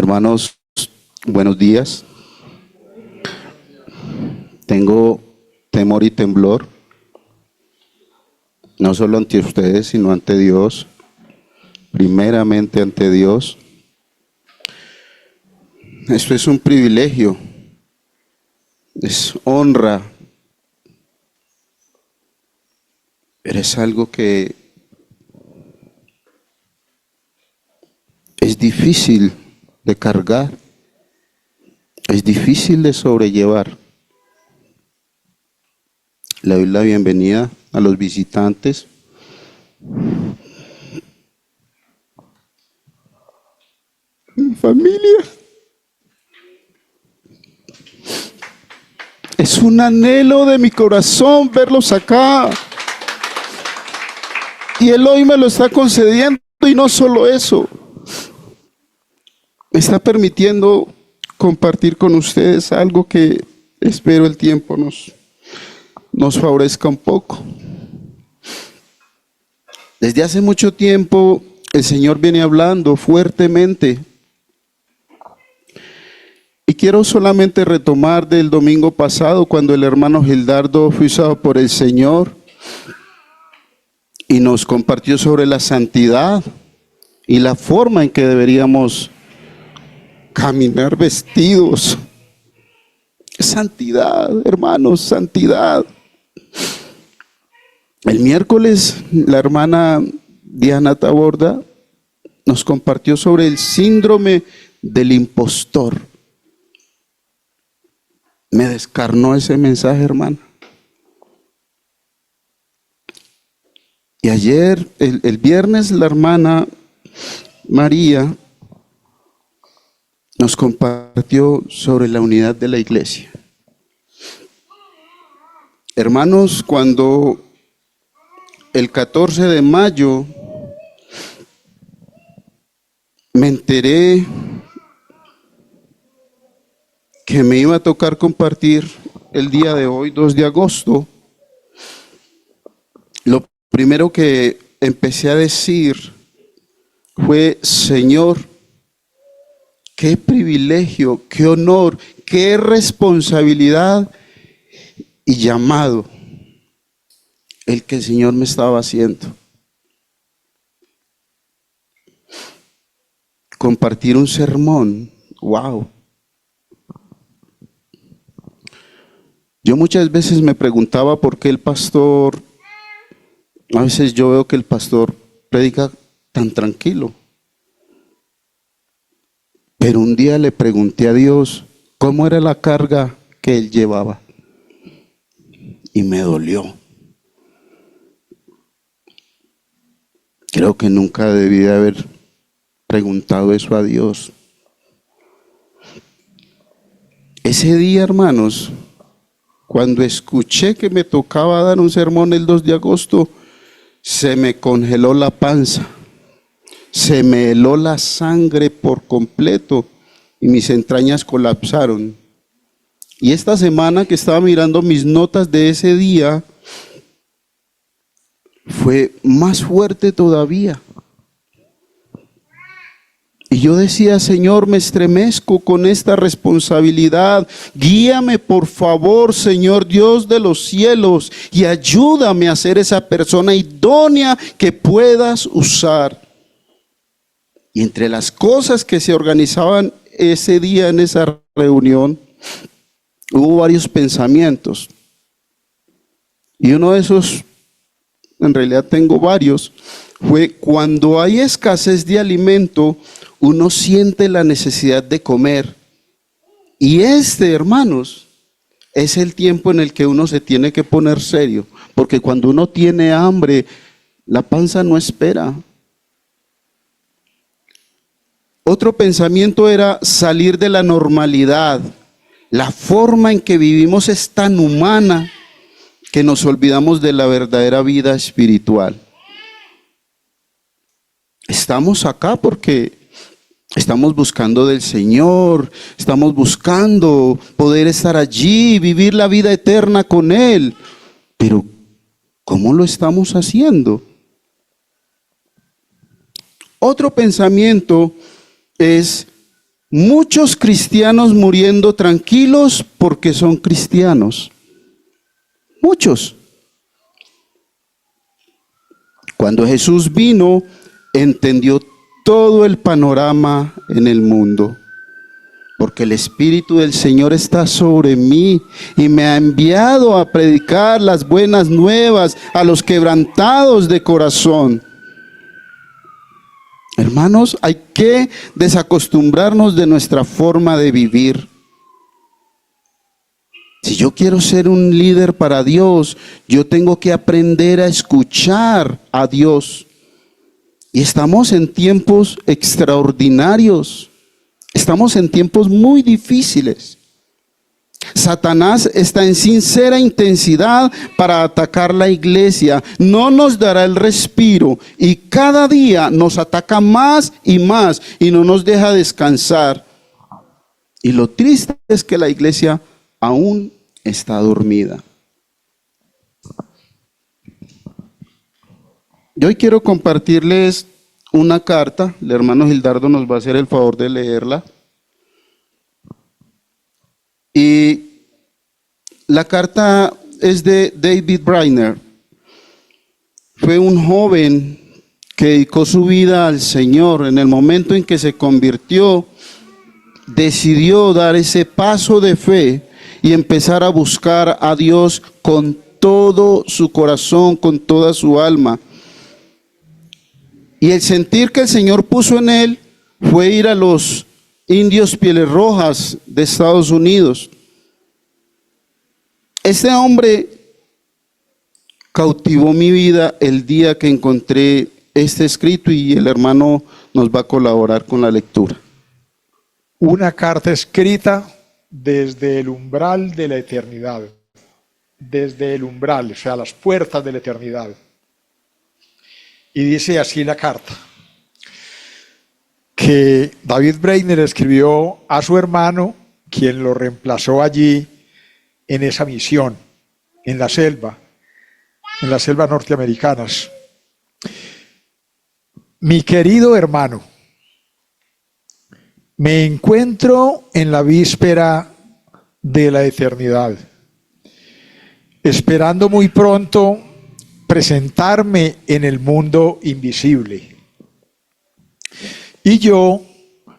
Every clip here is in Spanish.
Hermanos, buenos días. Tengo temor y temblor, no solo ante ustedes, sino ante Dios, primeramente ante Dios. Esto es un privilegio, es honra, pero es algo que es difícil de cargar, es difícil de sobrellevar. Le doy la bienvenida a los visitantes. Mi familia. Es un anhelo de mi corazón verlos acá. Y Él hoy me lo está concediendo, y no solo eso. Me está permitiendo compartir con ustedes algo que espero el tiempo nos favorezca un poco. Desde hace mucho tiempo el Señor viene hablando fuertemente. Y quiero solamente retomar del domingo pasado, cuando el hermano Gildardo fue usado por el Señor y nos compartió sobre la santidad y la forma en que deberíamos caminar vestidos. Santidad, hermanos, santidad. El miércoles la hermana Diana Taborda nos compartió sobre el síndrome del impostor. Me descarnó ese mensaje, hermano. Y ayer, el viernes, la hermana María nos compartió sobre la unidad de la iglesia. Hermanos, cuando el 14 de mayo me enteré que me iba a tocar compartir el día de hoy, 2 de agosto, lo primero que empecé a decir fue: Señor, qué privilegio, qué honor, qué responsabilidad y llamado el que el Señor me estaba haciendo. Compartir un sermón, wow. Yo muchas veces me preguntaba por qué el pastor, a veces yo veo que el pastor predica tan tranquilo. Pero un día le pregunté a Dios cómo era la carga que él llevaba. Y me dolió. Creo que nunca debí de haber preguntado eso a Dios. Ese día, hermanos, cuando escuché que me tocaba dar un sermón el 2 de agosto, se me congeló la panza, se me heló la sangre por completo y mis entrañas colapsaron. Y esta semana que estaba mirando mis notas de ese día, fue más fuerte todavía. Y yo decía: Señor, me estremezco con esta responsabilidad. Guíame, por favor, Señor Dios de los cielos, y ayúdame a ser esa persona idónea que puedas usar. Y entre las cosas que se organizaban ese día en esa reunión, hubo varios pensamientos. Y uno de esos, en realidad tengo varios, fue: cuando hay escasez de alimento, uno siente la necesidad de comer. Y hermanos, es el tiempo en el que uno se tiene que poner serio, porque cuando uno tiene hambre, la panza no espera. Otro pensamiento era salir de la normalidad. La forma en que vivimos es tan humana que nos olvidamos de la verdadera vida espiritual. Estamos acá porque estamos buscando del Señor, estamos buscando poder estar allí, vivir la vida eterna con Él. Pero, ¿cómo lo estamos haciendo? Otro pensamiento es: Muchos cristianos muriendo tranquilos porque son cristianos. Muchos. Cuando Jesús vino, entendió todo el panorama en el mundo. Porque el Espíritu del Señor está sobre mí y me ha enviado a predicar las buenas nuevas a los quebrantados de corazón. Hermanos, hay que desacostumbrarnos de nuestra forma de vivir. Si yo quiero ser un líder para Dios, yo tengo que aprender a escuchar a Dios. Y estamos en tiempos extraordinarios. Estamos en tiempos muy difíciles. Satanás está en sincera intensidad para atacar la iglesia. No nos dará el respiro y cada día nos ataca más y más y no nos deja descansar. Y lo triste es que la iglesia aún está dormida. Yo hoy quiero compartirles una carta. El hermano Gildardo nos va a hacer el favor de leerla. Y la carta es de David Brainerd. Fue un joven que dedicó su vida al Señor. En el momento en que se convirtió, decidió dar ese paso de fe y empezar a buscar a Dios con todo su corazón, con toda su alma. Y el sentir que el Señor puso en él fue ir a los indios Pieles Rojas de Estados Unidos. Este hombre cautivó mi vida el día que encontré este escrito y el hermano nos va a colaborar con la lectura. Una carta escrita desde el umbral de la eternidad, desde el umbral, o sea, las puertas de la eternidad. Y dice así la carta, que David Brainerd escribió a su hermano, quien lo reemplazó allí en esa misión, en las selvas norteamericanas. Mi querido hermano, me encuentro en la víspera de la eternidad, esperando muy pronto presentarme en el mundo invisible. Y yo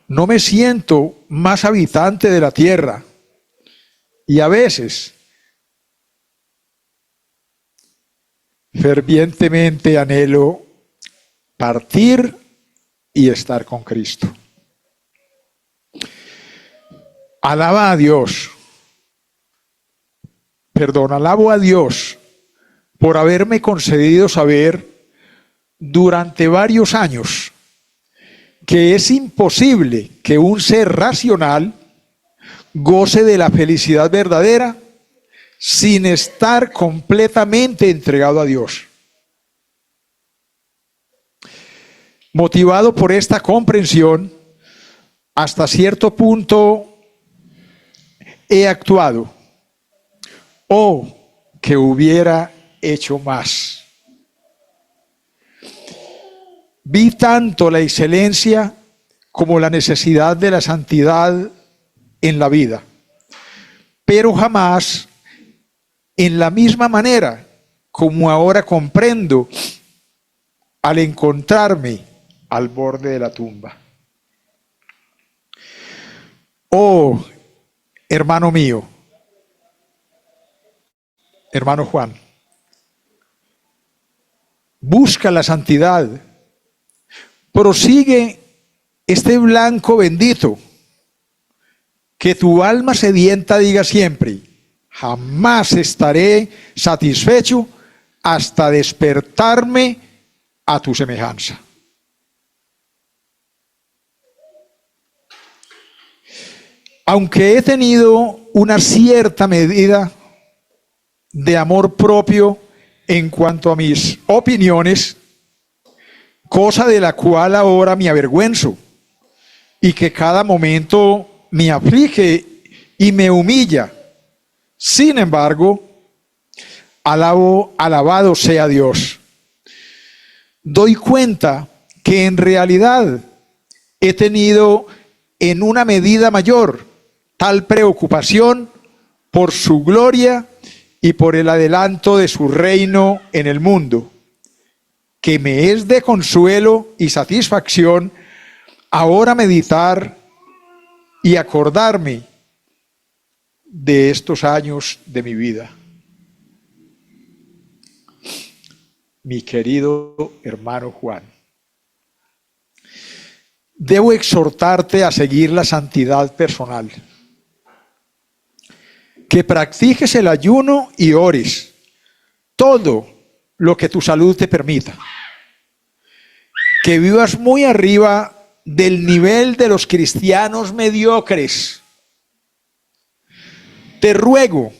no me siento más habitante de la tierra, y a veces fervientemente anhelo partir y estar con Cristo. Alabo a Dios por haberme concedido saber durante varios años que es imposible que un ser racional goce de la felicidad verdadera sin estar completamente entregado a Dios. Motivado por esta comprensión, hasta cierto punto he actuado, o que hubiera hecho más. Vi tanto la excelencia como la necesidad de la santidad en la vida, pero jamás en la misma manera como ahora comprendo al encontrarme al borde de la tumba. Oh, hermano mío, hermano Juan, busca la santidad, prosigue este blanco bendito, que tu alma sedienta diga siempre: jamás estaré satisfecho hasta despertarme a tu semejanza. Aunque he tenido una cierta medida de amor propio en cuanto a mis opiniones, cosa de la cual ahora me avergüenzo y que cada momento me aflige y me humilla, sin embargo, alabado sea Dios. Doy cuenta que en realidad he tenido en una medida mayor tal preocupación por su gloria y por el adelanto de su reino en el mundo, que me es de consuelo y satisfacción ahora meditar y acordarme de estos años de mi vida. Mi querido hermano Juan, debo exhortarte a seguir la santidad personal, que practiques el ayuno y ores, todo lo que tu salud te permita, que vivas muy arriba del nivel de los cristianos mediocres. Te ruego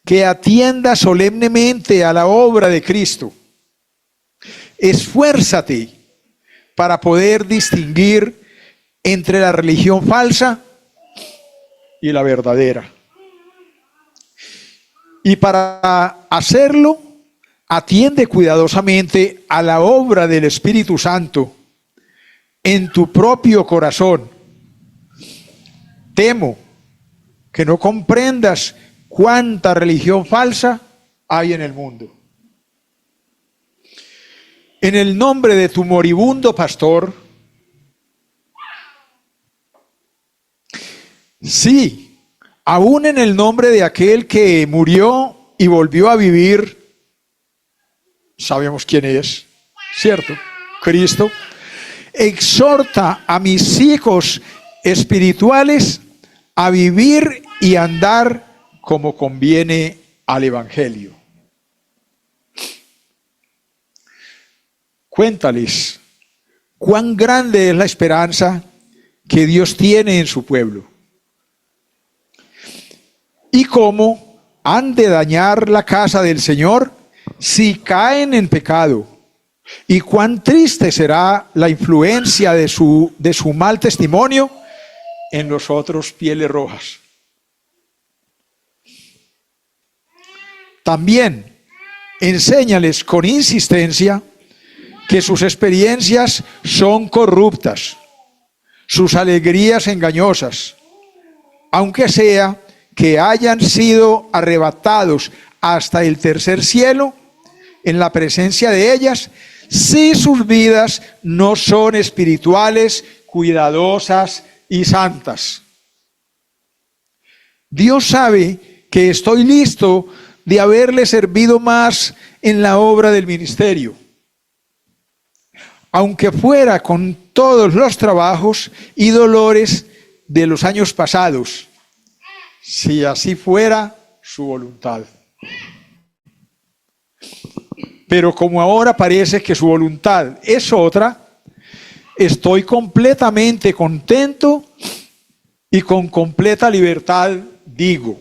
que atiendas solemnemente a la obra de Cristo. Esfuérzate para poder distinguir entre la religión falsa y la verdadera. Y para hacerlo, atiende cuidadosamente a la obra del Espíritu Santo en tu propio corazón. Temo que no comprendas cuánta religión falsa hay en el mundo. En el nombre de tu moribundo pastor, sí, aún en el nombre de aquel que murió y volvió a vivir, sabemos quién es, ¿cierto? Cristo. Exhorta a mis hijos espirituales a vivir y andar como conviene al Evangelio. Cuéntales cuán grande es la esperanza que Dios tiene en su pueblo y cómo han de dañar la casa del Señor si caen en pecado, y cuán triste será la influencia de su mal testimonio en los otros pieles rojas. También enséñales con insistencia que sus experiencias son corruptas, sus alegrías engañosas, aunque sea que hayan sido arrebatados hasta el tercer cielo en la presencia de ellas, si sus vidas no son espirituales, cuidadosas y santas. Dios sabe que estoy listo de haberle servido más en la obra del ministerio, aunque fuera con todos los trabajos y dolores de los años pasados, si así fuera su voluntad. Pero como ahora parece que su voluntad es otra, estoy completamente contento y con completa libertad digo: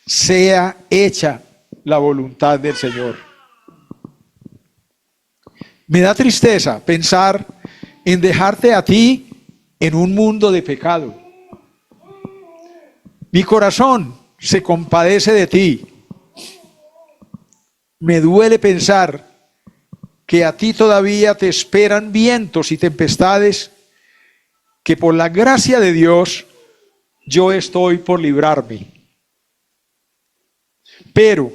sea hecha la voluntad del Señor. Me da tristeza pensar en dejarte a ti en un mundo de pecado. Mi corazón se compadece de ti. Me duele pensar que a ti todavía te esperan vientos y tempestades que por la gracia de Dios yo estoy por librarme. Pero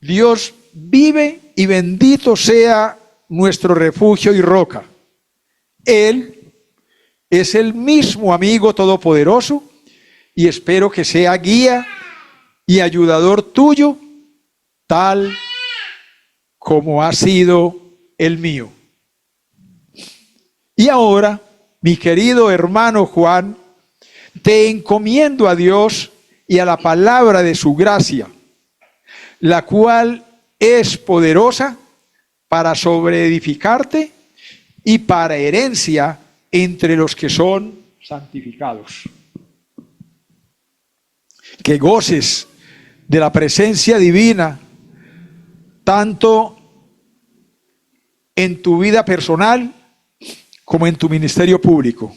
Dios vive y bendito sea nuestro refugio y roca. Él es el mismo amigo todopoderoso y espero que sea guía y ayudador tuyo, tal como ha sido el mío. Y ahora, mi querido hermano Juan, te encomiendo a Dios y a la palabra de su gracia, la cual es poderosa para sobreedificarte y para herencia entre los que son santificados. Que goces de la presencia divina, tanto en tu vida personal como en tu ministerio público.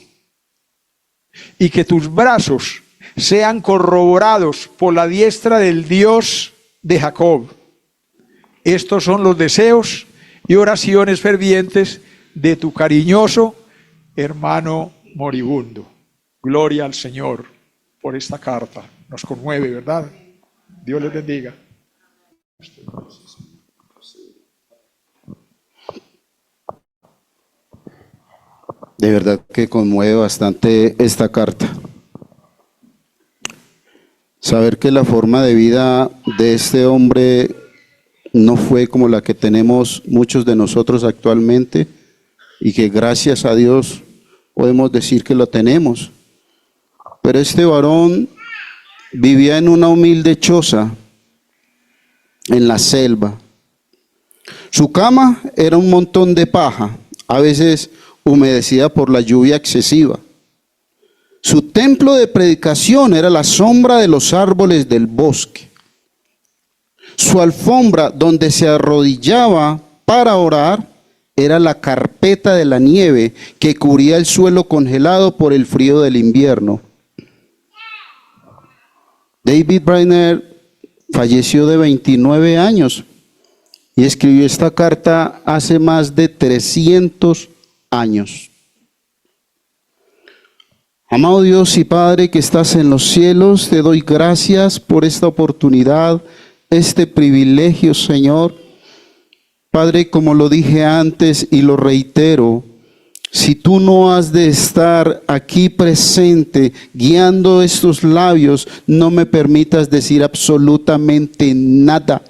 Y que tus brazos sean corroborados por la diestra del Dios de Jacob. Estos son los deseos y oraciones fervientes de tu cariñoso hermano moribundo. Gloria al Señor por esta carta. Nos conmueve, ¿verdad? Dios les bendiga. De verdad que conmueve bastante esta carta. Saber que la forma de vida de este hombre no fue como la que tenemos muchos de nosotros actualmente y que gracias a Dios podemos decir que lo tenemos. Pero este varón vivía en una humilde choza en la selva. Su cama era un montón de paja, a veces humedecida por la lluvia excesiva. Su templo de predicación era la sombra de los árboles del bosque. Su alfombra donde se arrodillaba para orar era la carpeta de la nieve que cubría el suelo congelado por el frío del invierno. David Brainerd falleció de 29 años y escribió esta carta hace más de 300 años. Amado Dios y Padre que estás en los cielos, te doy gracias por esta oportunidad, este privilegio, Señor. Padre, como lo dije antes y lo reitero, si tú no has de estar aquí presente, guiando estos labios, no me permitas decir absolutamente nada.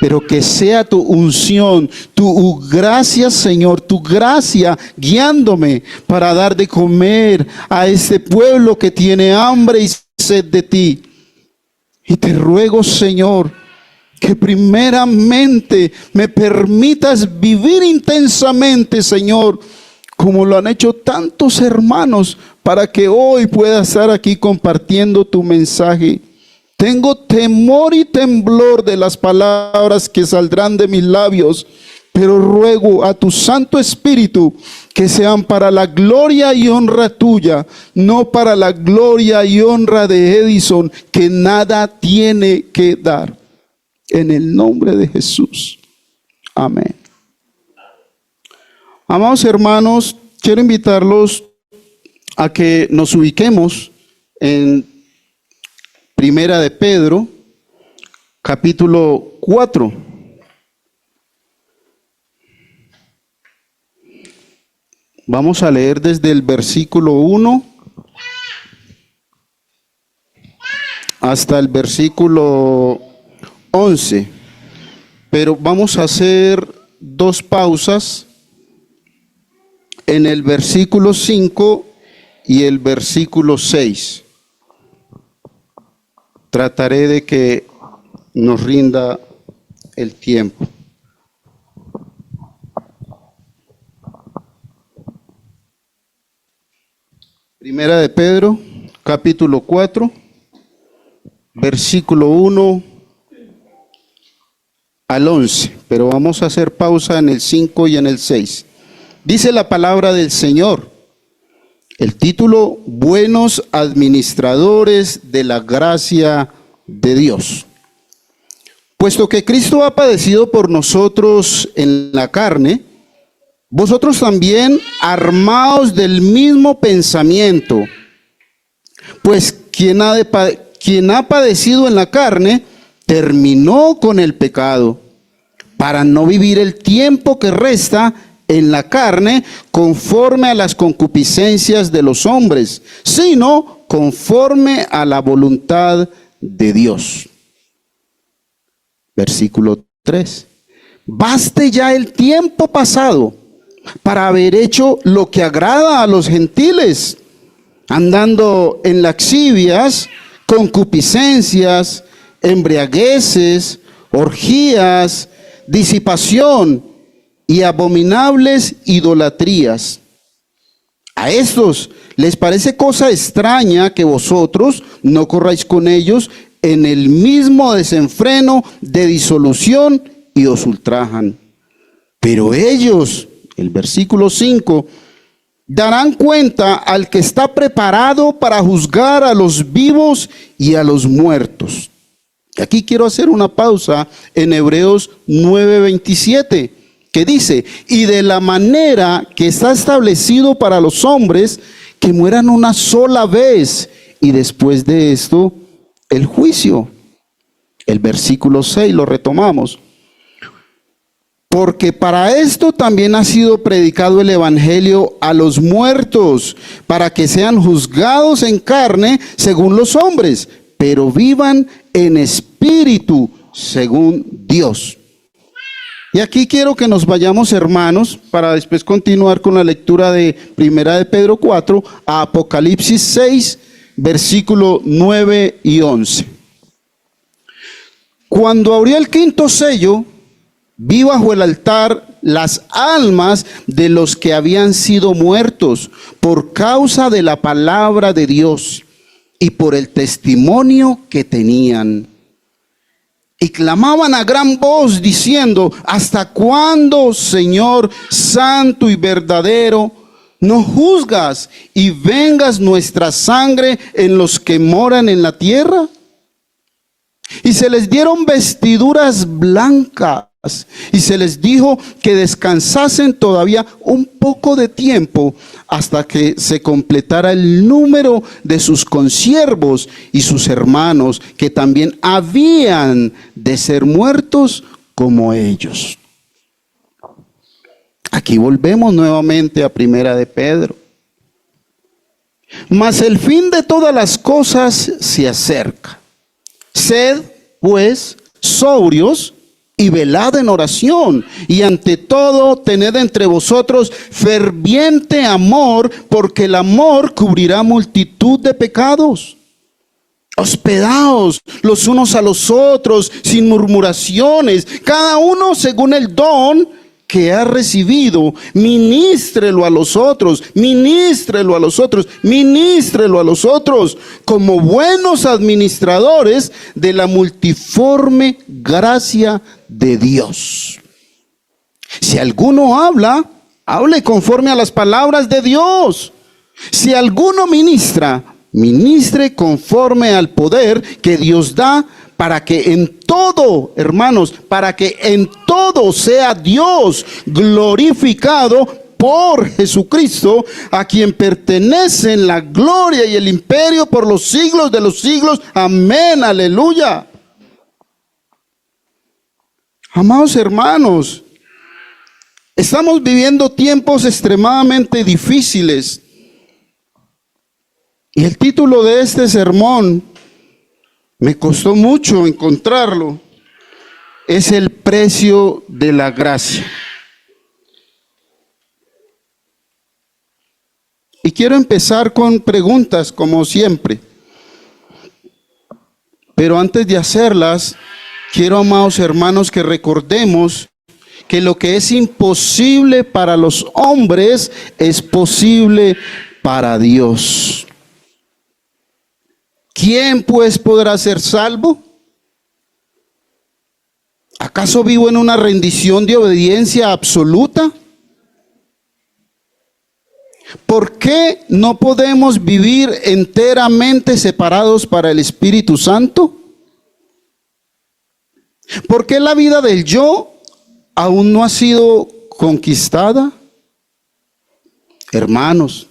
Pero que sea tu unción, tu gracia, Señor, tu gracia guiándome para dar de comer a este pueblo que tiene hambre y sed de ti. Y te ruego, Señor, que primeramente me permitas vivir intensamente, Señor, como lo han hecho tantos hermanos, para que hoy pueda estar aquí compartiendo tu mensaje. Tengo temor y temblor de las palabras que saldrán de mis labios, pero ruego a tu Santo Espíritu que sean para la gloria y honra tuya, no para la gloria y honra de Edison, que nada tiene que dar. En el nombre de Jesús. Amén. Amados hermanos, quiero invitarlos a que nos ubiquemos en Primera de Pedro, capítulo 4. Vamos a leer desde el versículo 1 hasta el versículo 11. Pero vamos a hacer dos pausas en el versículo 5 y el versículo 6. Trataré de que nos rinda el tiempo. Primera de Pedro, capítulo 4, versículo 1 al 11. Pero vamos a hacer pausa en el 5 y en el 6. Dice la palabra del Señor. El título, Buenos administradores de la gracia de Dios. Puesto que Cristo ha padecido por nosotros en la carne, vosotros también armaos del mismo pensamiento. Pues quien ha padecido en la carne, terminó con el pecado, para no vivir el tiempo que resta en la carne conforme a las concupiscencias de los hombres, sino conforme a la voluntad de Dios. Versículo 3. Baste ya el tiempo pasado para haber hecho lo que agrada a los gentiles, andando en lascivias, concupiscencias, embriagueces, orgías, disipación y abominables idolatrías. A estos les parece cosa extraña que vosotros no corráis con ellos en el mismo desenfreno de disolución y os ultrajan. Pero ellos, el versículo 5, darán cuenta al que está preparado para juzgar a los vivos y a los muertos. Aquí quiero hacer una pausa en Hebreos 9:27. que dice, y de la manera que está establecido para los hombres, que mueran una sola vez, y después de esto, el juicio. El versículo 6 lo retomamos. Porque para esto también ha sido predicado el evangelio a los muertos, para que sean juzgados en carne según los hombres, pero vivan en espíritu según Dios. Y aquí quiero que nos vayamos, hermanos, para después continuar con la lectura de Primera de Pedro 4, a Apocalipsis 6, versículo 9 y 11. Cuando abrió el quinto sello, vi bajo el altar las almas de los que habían sido muertos por causa de la palabra de Dios y por el testimonio que tenían. Y clamaban a gran voz diciendo, ¿hasta cuándo, Señor santo y verdadero, no juzgas y vengas nuestra sangre en los que moran en la tierra? Y se les dieron vestiduras blancas y se les dijo que descansasen todavía un poco de tiempo hasta que se completara el número de sus consiervos y sus hermanos, que también habían de ser muertos como ellos. Aquí volvemos nuevamente a Primera de Pedro. Mas el fin de todas las cosas se acerca. Sed, pues, sobrios y velad en oración, y ante todo tened entre vosotros ferviente amor, porque el amor cubrirá multitud de pecados. Hospedaos los unos a los otros sin murmuraciones, cada uno según el don que ha recibido, ministrelo a los otros, ministrelo a los otros, ministrelo a los otros, como buenos administradores de la multiforme gracia de Dios. Si alguno habla, hable conforme a las palabras de Dios. Si alguno ministra, ministre conforme al poder que Dios da, para que en todo, hermanos, para que en todo sea Dios glorificado por Jesucristo, a quien pertenecen la gloria y el imperio por los siglos de los siglos. Amén, aleluya. Amados hermanos, estamos viviendo tiempos extremadamente difíciles. Y el título de este sermón, me costó mucho encontrarlo, es el precio de la gracia. Y quiero empezar con preguntas, como siempre. Pero antes de hacerlas, quiero, amados hermanos, que recordemos que lo que es imposible para los hombres es posible para Dios. ¿Quién pues podrá ser salvo? ¿Acaso vivo en una rendición de obediencia absoluta? ¿Por qué no podemos vivir enteramente separados para el Espíritu Santo? ¿Por qué la vida del yo aún no ha sido conquistada? Hermanos,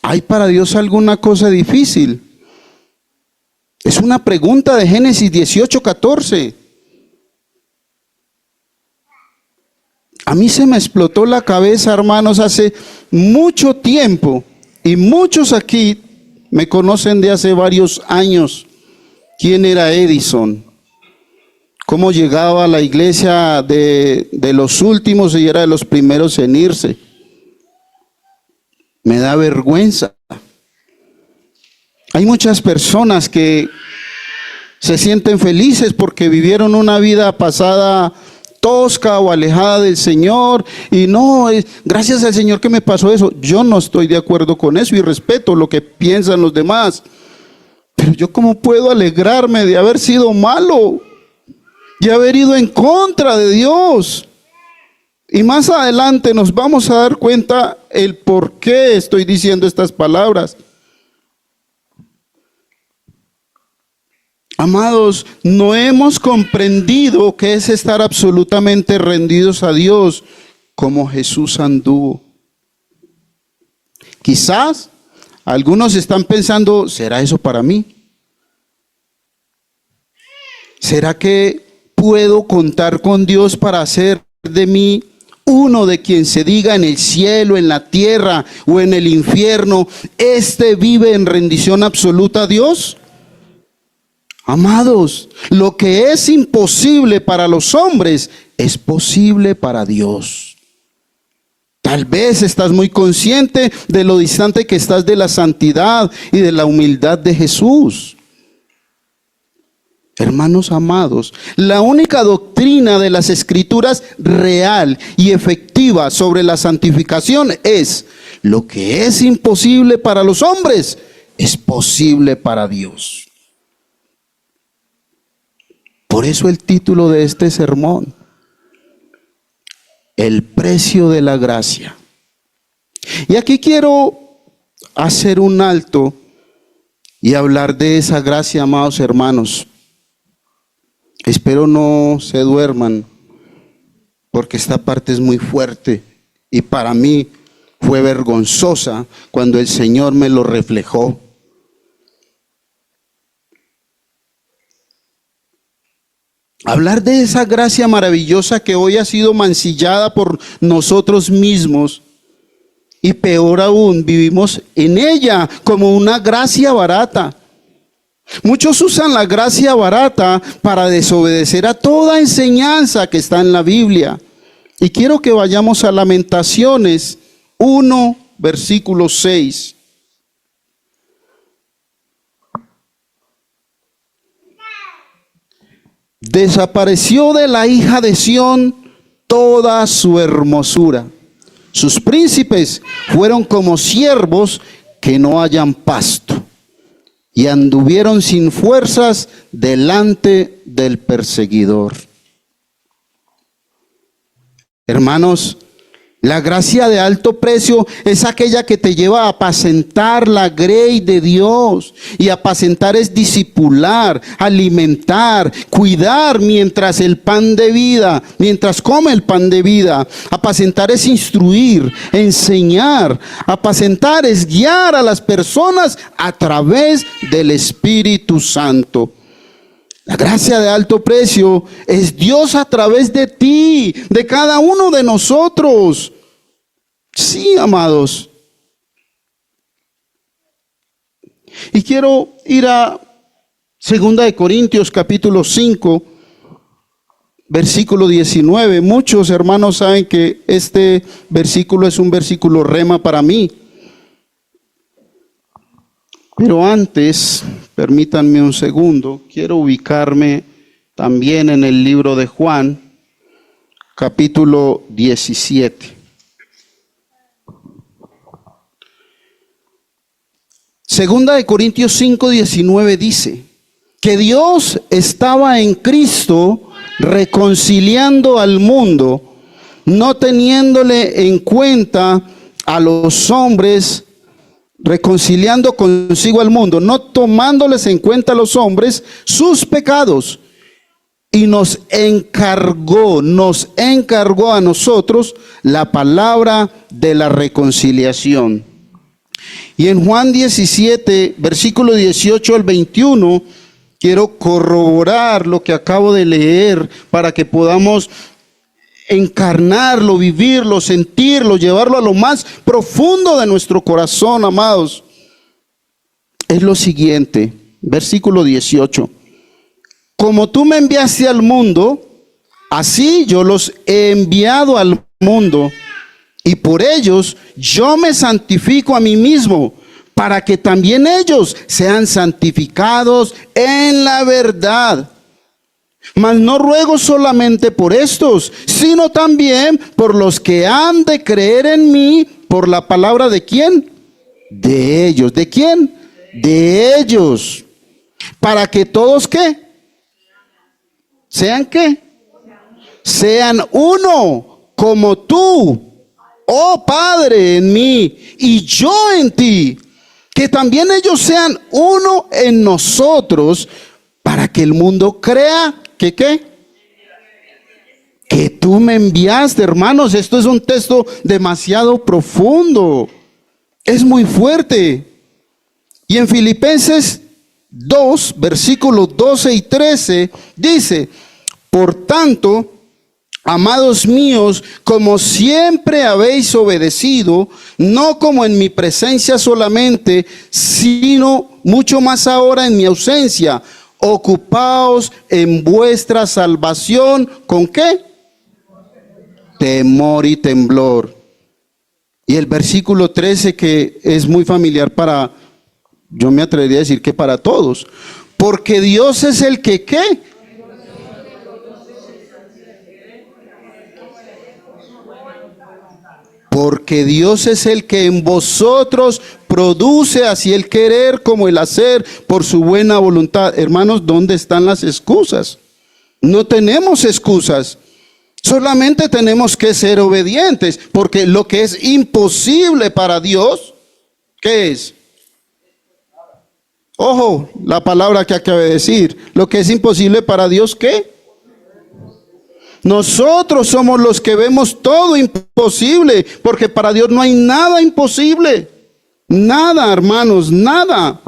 ¿hay para Dios alguna cosa difícil? Es una pregunta de Génesis 18:14. A mí se me explotó la cabeza, hermanos, hace mucho tiempo. Y muchos aquí me conocen de hace varios años. ¿Quién era Edison? Cómo llegaba a la iglesia de los últimos y era de los primeros en irse. Me da vergüenza. Hay muchas personas que se sienten felices porque vivieron una vida pasada tosca o alejada del Señor, y no, es gracias al Señor que me pasó eso. Yo no estoy de acuerdo con eso y respeto lo que piensan los demás, pero yo cómo puedo alegrarme de haber sido malo y haber ido en contra de Dios. Y más adelante nos vamos a dar cuenta el por qué estoy diciendo estas palabras. Amados, no hemos comprendido qué es estar absolutamente rendidos a Dios como Jesús anduvo. Quizás algunos están pensando, ¿será eso para mí? ¿Será que puedo contar con Dios para hacer de mí uno de quien se diga en el cielo, en la tierra o en el infierno, este vive en rendición absoluta a Dios? Amados, lo que es imposible para los hombres es posible para Dios. Tal vez estás muy consciente de lo distante que estás de la santidad y de la humildad de Jesús. Hermanos amados, la única doctrina de las Escrituras real y efectiva sobre la santificación es: lo que es imposible para los hombres es posible para Dios. Por eso el título de este sermón: el precio de la gracia. Y aquí quiero hacer un alto y hablar de esa gracia, amados hermanos. Espero no se duerman, porque esta parte es muy fuerte y para mí fue vergonzosa cuando el Señor me lo reflejó. Hablar de esa gracia maravillosa que hoy ha sido mancillada por nosotros mismos, y peor aún, vivimos en ella como una gracia barata. Muchos usan la gracia barata para desobedecer a toda enseñanza que está en la Biblia. Y quiero que vayamos a Lamentaciones 1, versículo 6. Desapareció de la hija de Sión toda su hermosura. Sus príncipes fueron como ciervos que no hallan pasto, y anduvieron sin fuerzas delante del perseguidor. Hermanos, la gracia de alto precio es aquella que te lleva a apacentar la grey de Dios. Y apacentar es discipular, alimentar, cuidar mientras come el pan de vida. Apacentar es instruir, enseñar. Apacentar es guiar a las personas a través del Espíritu Santo. La gracia de alto precio es Dios a través de ti, de cada uno de nosotros. Sí, amados. Y quiero ir a 2 Corintios capítulo 5, versículo 19. Muchos hermanos saben que este versículo es un versículo rema para mí. Pero antes, permítanme un segundo, quiero ubicarme también en el libro de Juan, capítulo 17. Segunda de Corintios 5, 19 dice que Dios estaba en Cristo reconciliando al mundo, no teniéndole en cuenta a los hombres, reconciliando consigo al mundo, no tomándoles en cuenta a los hombres sus pecados, y nos encargó a nosotros la palabra de la reconciliación. Y en Juan 17, versículo 18 al 21, quiero corroborar lo que acabo de leer para que podamos encarnarlo, vivirlo, sentirlo, llevarlo a lo más profundo de nuestro corazón, amados. Es lo siguiente, versículo 18. Como tú me enviaste al mundo, así yo los he enviado al mundo, y por ellos yo me santifico a mí mismo, para que también ellos sean santificados en la verdad. Mas no ruego solamente por estos, sino también por los que han de creer en mí por la palabra de ¿quién? De ellos. ¿De quién? De ellos. Para que todos ¿qué? ¿Sean qué? Sean uno, como tú, oh Padre, en mí y yo en ti. Que también ellos sean uno en nosotros, para que el mundo crea que ¿qué? Que tú me enviaste, hermanos. Esto es un texto demasiado profundo. Es muy fuerte. Y en Filipenses 2, versículos 12 y 13, dice: por tanto, amados míos, como siempre habéis obedecido, no como en mi presencia solamente, sino mucho más ahora en mi ausencia, ocupaos en vuestra salvación, ¿con qué? Temor y temblor. Y el versículo 13, que es muy familiar para, yo me atrevería a decir que para todos, porque Dios es el que ¿qué? Porque Dios es el que en vosotros produce así el querer como el hacer por su buena voluntad. Hermanos, ¿dónde están las excusas? No tenemos excusas. Solamente tenemos que ser obedientes, porque lo que es imposible para Dios, ¿qué es? Ojo, la palabra que acabo de decir. Lo que es imposible para Dios, ¿qué? Nosotros somos los que vemos todo imposible, porque para Dios no hay nada imposible. Nada, hermanos, nada.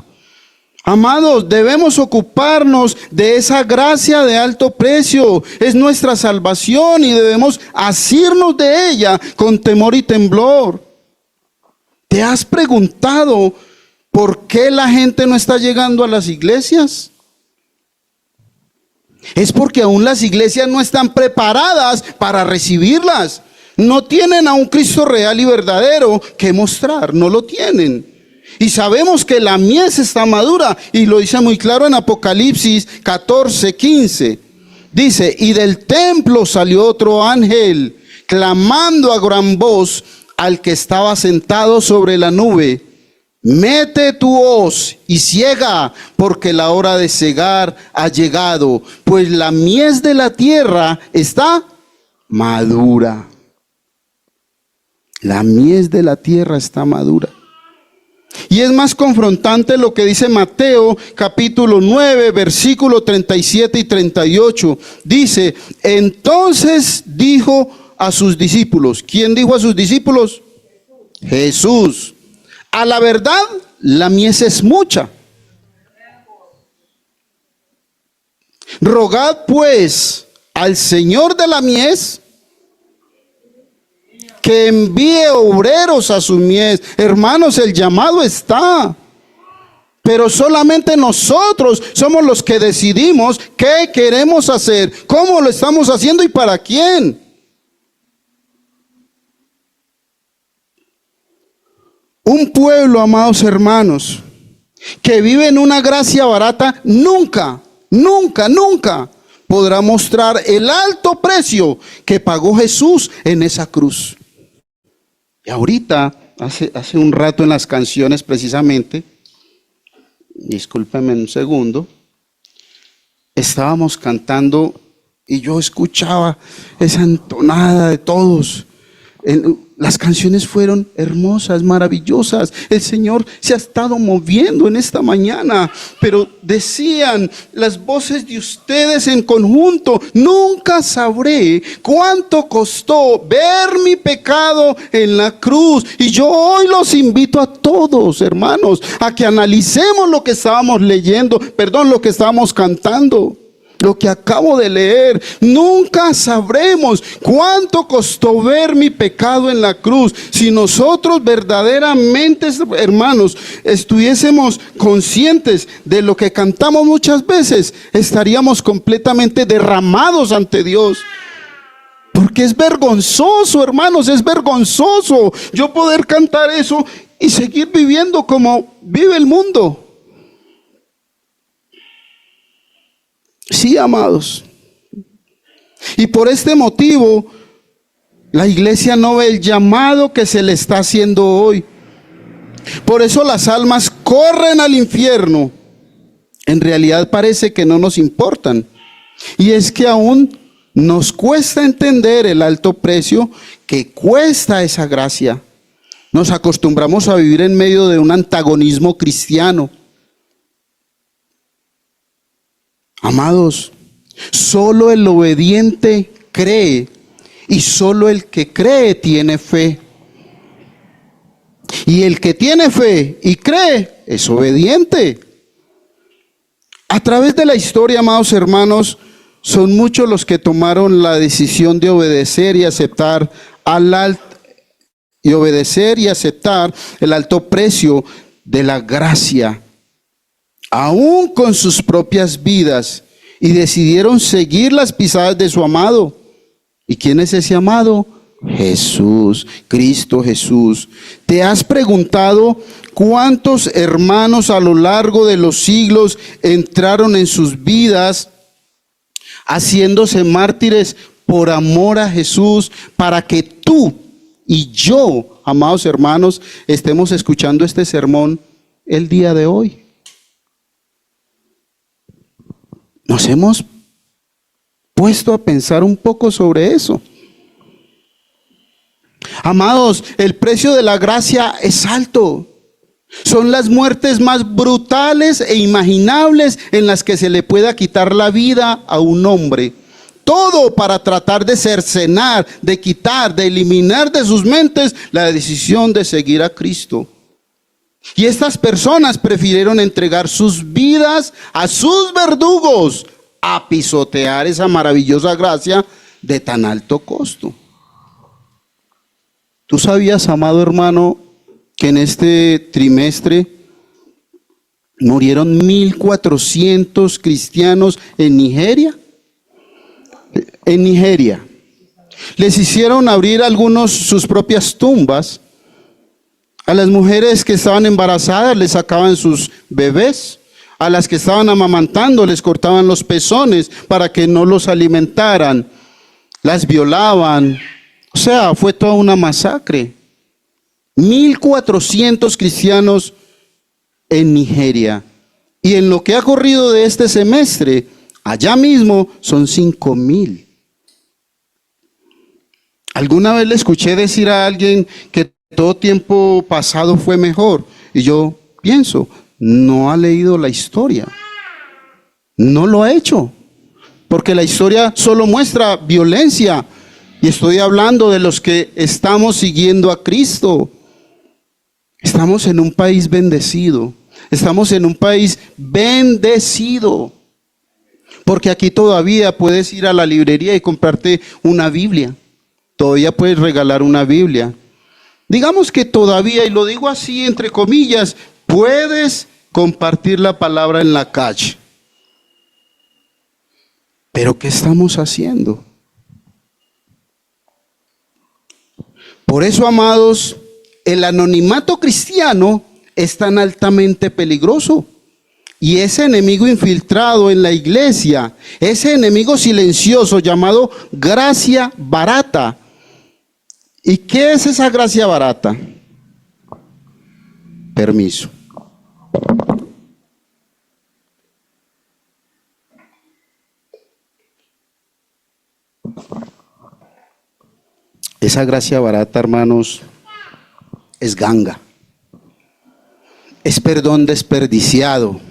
Amados, debemos ocuparnos de esa gracia de alto precio. Es nuestra salvación y debemos asirnos de ella con temor y temblor. ¿Te has preguntado por qué la gente no está llegando a las iglesias? Es porque aún las iglesias no están preparadas para recibirlas. No tienen a un Cristo real y verdadero que mostrar, no lo tienen. Y sabemos que la mies está madura, y lo dice muy claro en Apocalipsis 14:15. Dice: y del templo salió otro ángel, clamando a gran voz al que estaba sentado sobre la nube: mete tu hoz y ciega, porque la hora de cegar ha llegado, pues la mies de la tierra está madura. La mies de la tierra está madura. Y es más confrontante lo que dice Mateo capítulo 9, versículo 37 y 38. Dice: entonces dijo a sus discípulos. ¿Quién dijo a sus discípulos? Jesús: a la verdad, la mies es mucha. Rogad pues al Señor de la mies que envíe obreros a su mies. Hermanos, el llamado está, pero solamente nosotros somos los que decidimos qué queremos hacer, cómo lo estamos haciendo y para quién. Un pueblo, amados hermanos, que vive en una gracia barata, nunca podrá mostrar el alto precio que pagó Jesús en esa cruz. Y ahorita, hace un rato en las canciones precisamente, discúlpenme un segundo, estábamos cantando y yo escuchaba esa entonada de todos. Las canciones fueron hermosas, maravillosas. El Señor se ha estado moviendo en esta mañana. Pero decían las voces de ustedes en conjunto: nunca sabré cuánto costó ver mi pecado en la cruz. Y yo hoy los invito a todos, hermanos, a que analicemos lo que estábamos leyendo, lo que estábamos cantando. Lo que acabo de leer: nunca sabremos cuánto costó ver mi pecado en la cruz. Si nosotros verdaderamente, hermanos, estuviésemos conscientes de lo que cantamos muchas veces, estaríamos completamente derramados ante Dios. Porque es vergonzoso, hermanos, es vergonzoso yo poder cantar eso y seguir viviendo como vive el mundo. Sí, amados. Y por este motivo, la iglesia no ve el llamado que se le está haciendo hoy. Por eso las almas corren al infierno. En realidad parece que no nos importan. Y es que aún nos cuesta entender el alto precio que cuesta esa gracia. Nos acostumbramos a vivir en medio de un antagonismo cristiano. Amados, solo el obediente cree y solo el que cree tiene fe. Y el que tiene fe y cree es obediente. A través de la historia, amados hermanos, son muchos los que tomaron la decisión de obedecer y aceptar el alto precio de la gracia, aún con sus propias vidas, y decidieron seguir las pisadas de su amado. ¿Y quién es ese amado? Jesús, Cristo Jesús. ¿Te has preguntado cuántos hermanos a lo largo de los siglos entraron en sus vidas haciéndose mártires por amor a Jesús, para que tú y yo, amados hermanos, estemos escuchando este sermón el día de hoy? Nos hemos puesto a pensar un poco sobre eso. Amados, el precio de la gracia es alto. Son las muertes más brutales e imaginables en las que se le pueda quitar la vida a un hombre. Todo para tratar de cercenar, de quitar, de eliminar de sus mentes la decisión de seguir a Cristo. Y estas personas prefirieron entregar sus vidas a sus verdugos a pisotear esa maravillosa gracia de tan alto costo. ¿Tú sabías, amado hermano, que en este trimestre murieron 1.400 cristianos en Nigeria? En Nigeria. Les hicieron abrir algunos sus propias tumbas. A las mujeres que estaban embarazadas les sacaban sus bebés. A las que estaban amamantando les cortaban los pezones para que no los alimentaran. Las violaban. O sea, fue toda una masacre. 1.400 cristianos en Nigeria. Y en lo que ha corrido de este semestre, allá mismo son 5.000. Alguna vez le escuché decir a alguien que todo tiempo pasado fue mejor. Y yo pienso, no ha leído la historia. No lo ha hecho. Porque la historia solo muestra violencia. Y estoy hablando de los que estamos siguiendo a Cristo. Estamos en un país bendecido. Estamos en un país bendecido. Porque aquí todavía puedes ir a la librería y comprarte una Biblia. Todavía puedes regalar una Biblia. Digamos que todavía, y lo digo así entre comillas, puedes compartir la palabra en la calle. Pero ¿qué estamos haciendo? Por eso, amados, el anonimato cristiano es tan altamente peligroso. Y ese enemigo infiltrado en la iglesia, ese enemigo silencioso llamado gracia barata. ¿Y qué es esa gracia barata? Permiso. Esa gracia barata, hermanos, es ganga. Es perdón desperdiciado.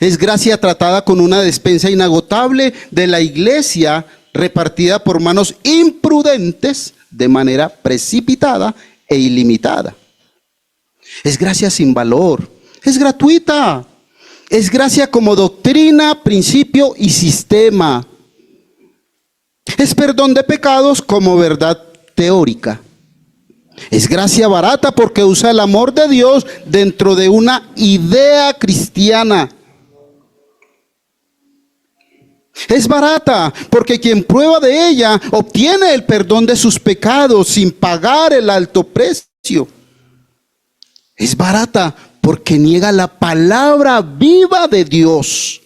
Es gracia tratada con una despensa inagotable de la iglesia, repartida por manos imprudentes de manera precipitada e ilimitada. Es gracia sin valor, es gratuita, es gracia como doctrina, principio y sistema. Es perdón de pecados como verdad teórica. Es gracia barata porque usa el amor de Dios dentro de una idea cristiana. Es barata porque quien prueba de ella obtiene el perdón de sus pecados sin pagar el alto precio. Es barata porque niega la palabra viva de Dios.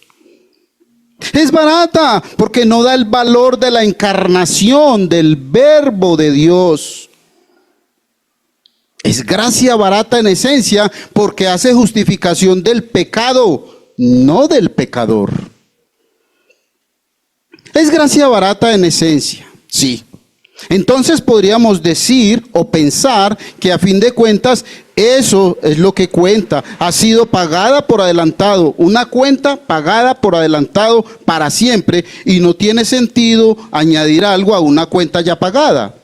Es barata porque no da el valor de la encarnación del verbo de Dios. Es gracia barata en esencia porque hace justificación del pecado, no del pecador. Es gracia barata en esencia, sí, Entonces podríamos decir o pensar que a fin de cuentas eso es lo que cuenta. Ha sido pagada por adelantado, una cuenta pagada por adelantado para siempre, y no tiene sentido añadir algo a una cuenta ya pagada.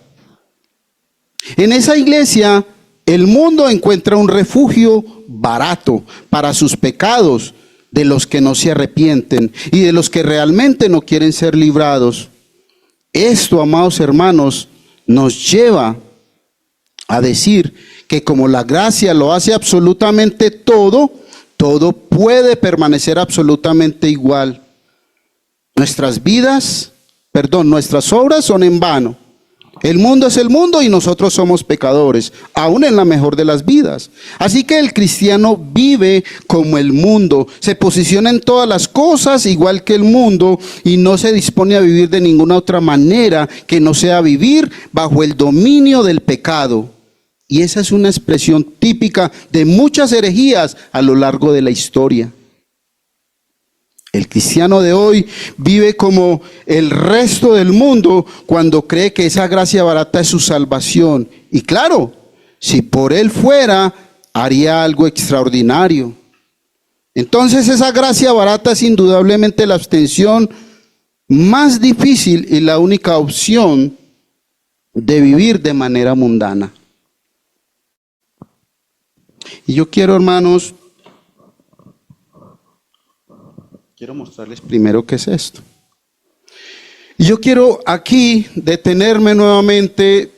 En esa iglesia el mundo encuentra un refugio barato para sus pecados, de los que no se arrepienten y de los que realmente no quieren ser librados. Esto, amados hermanos, nos lleva a decir que como la gracia lo hace absolutamente todo, todo puede permanecer absolutamente igual. Nuestras obras son en vano. El mundo es el mundo y nosotros somos pecadores, aún en la mejor de las vidas. Así que el cristiano vive como el mundo, se posiciona en todas las cosas igual que el mundo y no se dispone a vivir de ninguna otra manera que no sea vivir bajo el dominio del pecado. Y esa es una expresión típica de muchas herejías a lo largo de la historia. El cristiano de hoy vive como el resto del mundo cuando cree que esa gracia barata es su salvación. Y claro, si por él fuera, haría algo extraordinario. Entonces esa gracia barata es indudablemente la abstención más difícil y la única opción de vivir de manera mundana. Y yo quiero, hermanos, quiero mostrarles primero qué es esto. Y yo quiero aquí detenerme nuevamente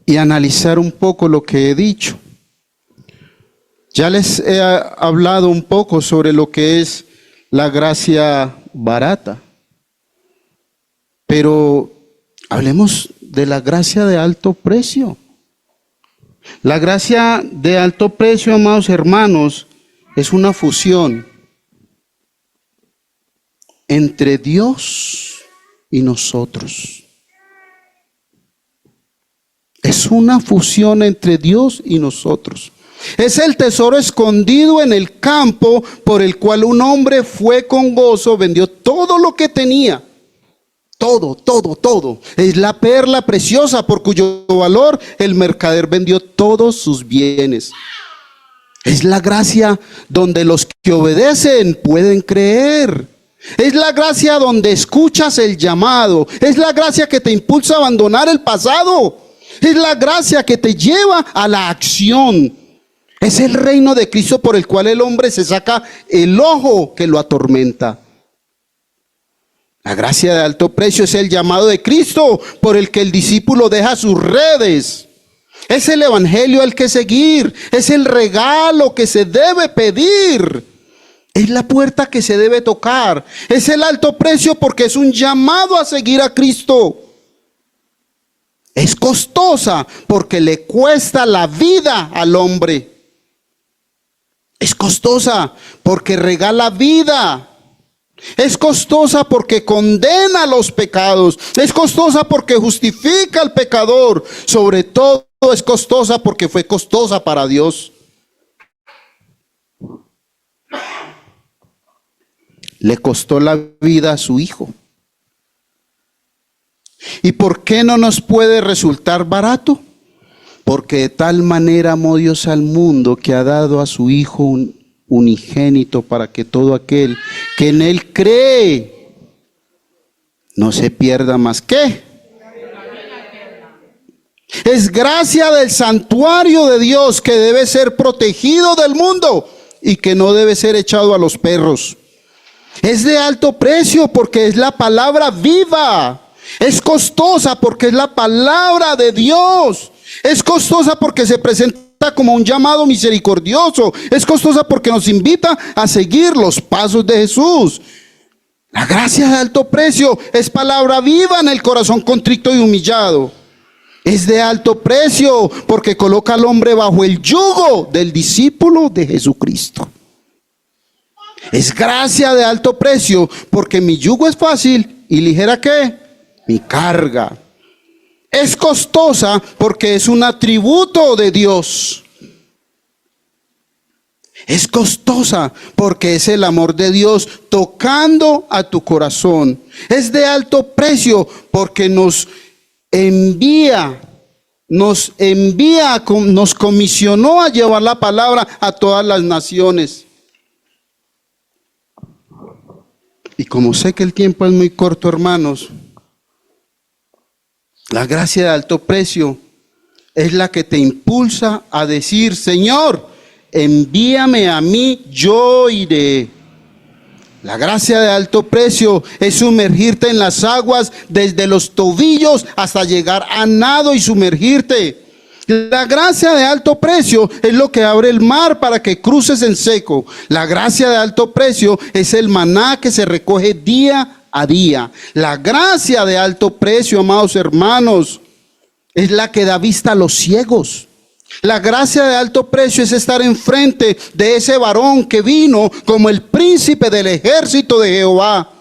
y analizar un poco lo que he dicho. Ya les he hablado un poco sobre lo que es la gracia barata. Pero hablemos de la gracia de alto precio. La gracia de alto precio, amados hermanos, es una fusión entre Dios y nosotros. Es una fusión entre Dios y nosotros. Es el tesoro escondido en el campo por el cual un hombre fue con gozo, vendió todo lo que tenía. Todo. Es la perla preciosa por cuyo valor el mercader vendió todos sus bienes. Es la gracia donde los que obedecen pueden creer. Es la gracia donde escuchas el llamado. Es la gracia que te impulsa a abandonar el pasado. Es la gracia que te lleva a la acción. Es el reino de Cristo por el cual el hombre se saca el ojo que lo atormenta. La gracia de alto precio es el llamado de Cristo por el que el discípulo deja sus redes. Es el evangelio al que seguir, es el regalo que se debe pedir, es la puerta que se debe tocar, es el alto precio porque es un llamado a seguir a Cristo. Es costosa porque le cuesta la vida al hombre. Es costosa porque regala vida. Es costosa porque condena los pecados. Es costosa porque justifica al pecador. Sobre todo es costosa porque fue costosa para Dios. Le costó la vida a su Hijo. ¿Y por qué no nos puede resultar barato? Porque de tal manera amó Dios al mundo que ha dado a su Hijo unigénito para que todo aquel que en Él cree no se pierda más que. Es gracia del santuario de Dios que debe ser protegido del mundo y que no debe ser echado a los perros. Es de alto precio porque es la palabra viva. Es costosa porque es la palabra de Dios. Es costosa porque se presenta como un llamado misericordioso. Es costosa porque nos invita a seguir los pasos de Jesús. La gracia de alto precio es palabra viva en el corazón contrito y humillado. Es de alto precio porque coloca al hombre bajo el yugo del discípulo de Jesucristo. Es gracia de alto precio porque mi yugo es fácil y ligera ¿qué? Mi carga. Es costosa porque es un atributo de Dios. Es costosa porque es el amor de Dios tocando a tu corazón. Es de alto precio porque nos comisionó a llevar la palabra a todas las naciones. Y como sé que el tiempo es muy corto, hermanos, la gracia de alto precio es la que te impulsa a decir: Señor, envíame a mí, yo iré. La gracia de alto precio es sumergirte en las aguas desde los tobillos hasta llegar a nado y sumergirte. La gracia de alto precio es lo que abre el mar para que cruces en seco. La gracia de alto precio es el maná que se recoge día a día. La gracia de alto precio, amados hermanos, es la que da vista a los ciegos. La gracia de alto precio es estar enfrente de ese varón que vino como el príncipe del ejército de Jehová.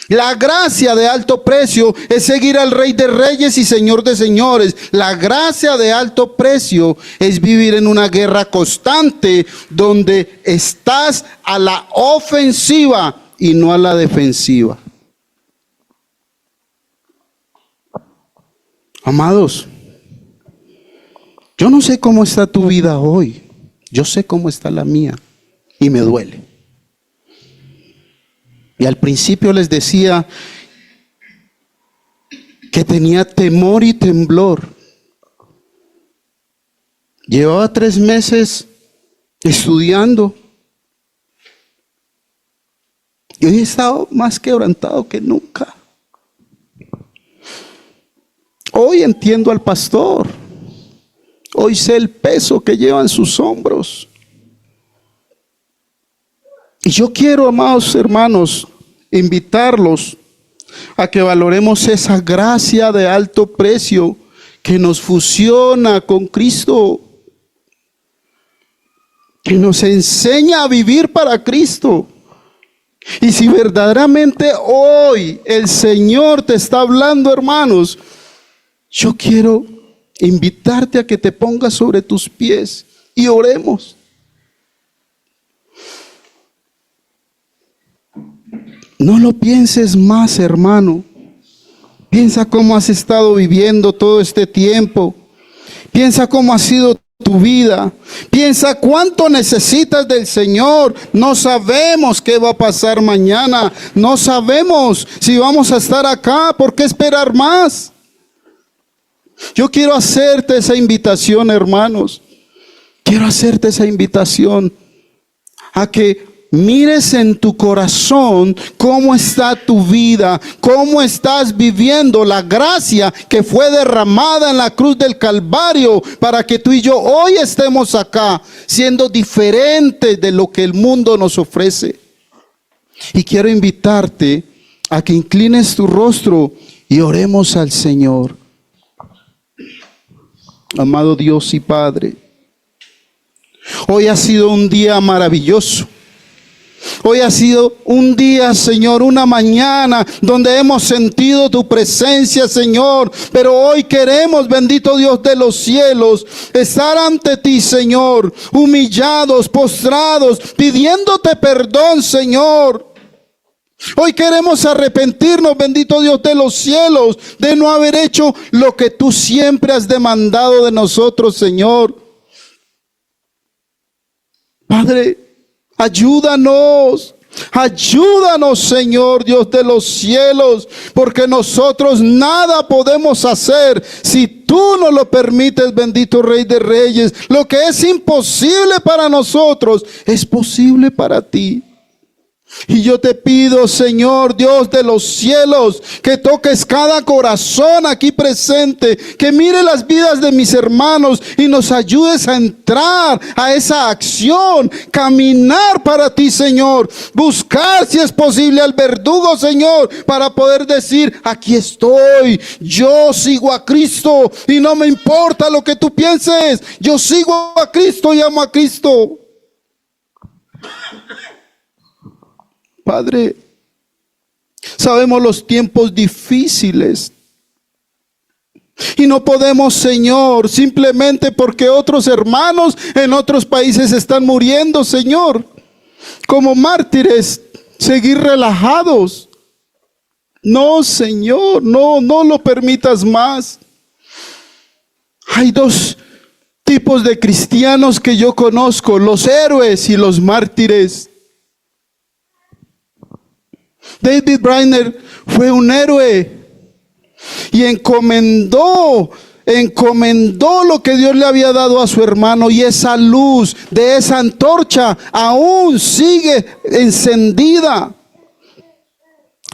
La gracia de alto precio es seguir al Rey de Reyes y Señor de Señores. La gracia de alto precio es vivir en una guerra constante donde estás a la ofensiva y no a la defensiva. Amados, yo no sé cómo está tu vida hoy. Yo sé cómo está la mía y me duele. Y al principio les decía que tenía temor y temblor. Llevaba 3 meses estudiando y hoy he estado más quebrantado que nunca. Hoy entiendo al pastor. Hoy sé el peso que lleva en sus hombros. Y yo quiero, amados hermanos, invitarlos a que valoremos esa gracia de alto precio que nos fusiona con Cristo, que nos enseña a vivir para Cristo. Y si verdaderamente hoy el Señor te está hablando, hermanos, yo quiero invitarte a que te pongas sobre tus pies y oremos. No lo pienses más, hermano. Piensa cómo has estado viviendo todo este tiempo. Piensa cómo ha sido tu vida. Piensa cuánto necesitas del Señor. No sabemos qué va a pasar mañana. No sabemos si vamos a estar acá. ¿Por qué esperar más? Yo quiero hacerte esa invitación, hermanos. Quiero hacerte esa invitación a que mires en tu corazón cómo está tu vida, cómo estás viviendo la gracia que fue derramada en la cruz del Calvario para que tú y yo hoy estemos acá, siendo diferentes de lo que el mundo nos ofrece. Y quiero invitarte a que inclines tu rostro y oremos al Señor. Amado Dios y Padre, hoy ha sido un día maravilloso. Hoy ha sido un día, Señor, una mañana donde hemos sentido tu presencia, Señor. Pero hoy queremos, bendito Dios de los cielos, estar ante ti, Señor, humillados, postrados, pidiéndote perdón, Señor. Hoy queremos arrepentirnos, bendito Dios de los cielos, de no haber hecho lo que tú siempre has demandado de nosotros, Señor. Padre, ayúdanos, Señor Dios de los cielos, porque nosotros nada podemos hacer si tú no lo permites, bendito Rey de Reyes. Lo que es imposible para nosotros es posible para ti. Y yo te pido, Señor Dios de los cielos, que toques cada corazón aquí presente, que mire las vidas de mis hermanos y nos ayudes a entrar a esa acción, caminar para ti, Señor, buscar si es posible al verdugo, Señor, para poder decir: aquí estoy, yo sigo a Cristo y no me importa lo que tú pienses, yo sigo a Cristo y amo a Cristo. Padre, sabemos los tiempos difíciles. Y no podemos, Señor, simplemente porque otros hermanos en otros países están muriendo, Señor, como mártires, seguir relajados. No, Señor, no lo permitas más. Hay dos tipos de cristianos que yo conozco, los héroes y los mártires. David Brainerd fue un héroe y encomendó lo que Dios le había dado a su hermano, y esa luz de esa antorcha aún sigue encendida.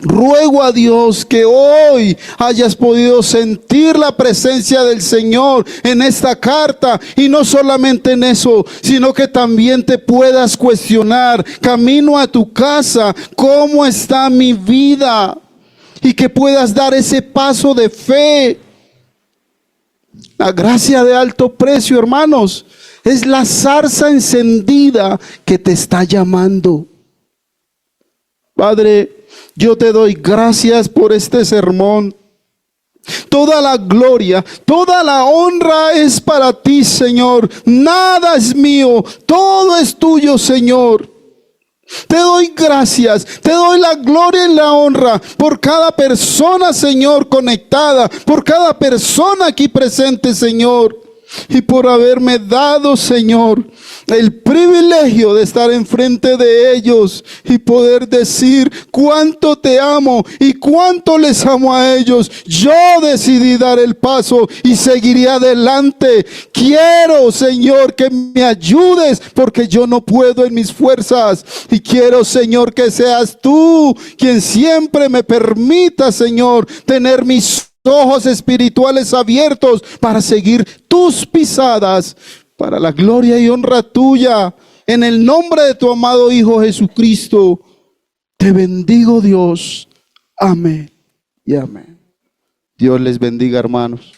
Ruego a Dios que hoy hayas podido sentir la presencia del Señor en esta carta, y no solamente en eso, sino que también te puedas cuestionar camino a tu casa: ¿cómo está mi vida? Y que puedas dar ese paso de fe. La gracia de alto precio, hermanos, es la zarza encendida que te está llamando. Padre, yo te doy gracias por este sermón. Toda la gloria, toda la honra es para ti, Señor. Nada es mío, todo es tuyo, Señor. Te doy gracias, te doy la gloria y la honra por cada persona, Señor, conectada, por cada persona aquí presente, Señor, y por haberme dado, Señor, el privilegio de estar enfrente de ellos y poder decir cuánto te amo y cuánto les amo a ellos. Yo decidí dar el paso y seguiré adelante. Quiero, Señor, que me ayudes porque yo no puedo en mis fuerzas, y quiero, Señor, que seas tú quien siempre me permita, Señor, tener mis ojos espirituales abiertos para seguir tus pisadas, para la gloria y honra tuya. En el nombre de tu amado Hijo Jesucristo, te bendigo, Dios. Amén y amén. Dios les bendiga, hermanos.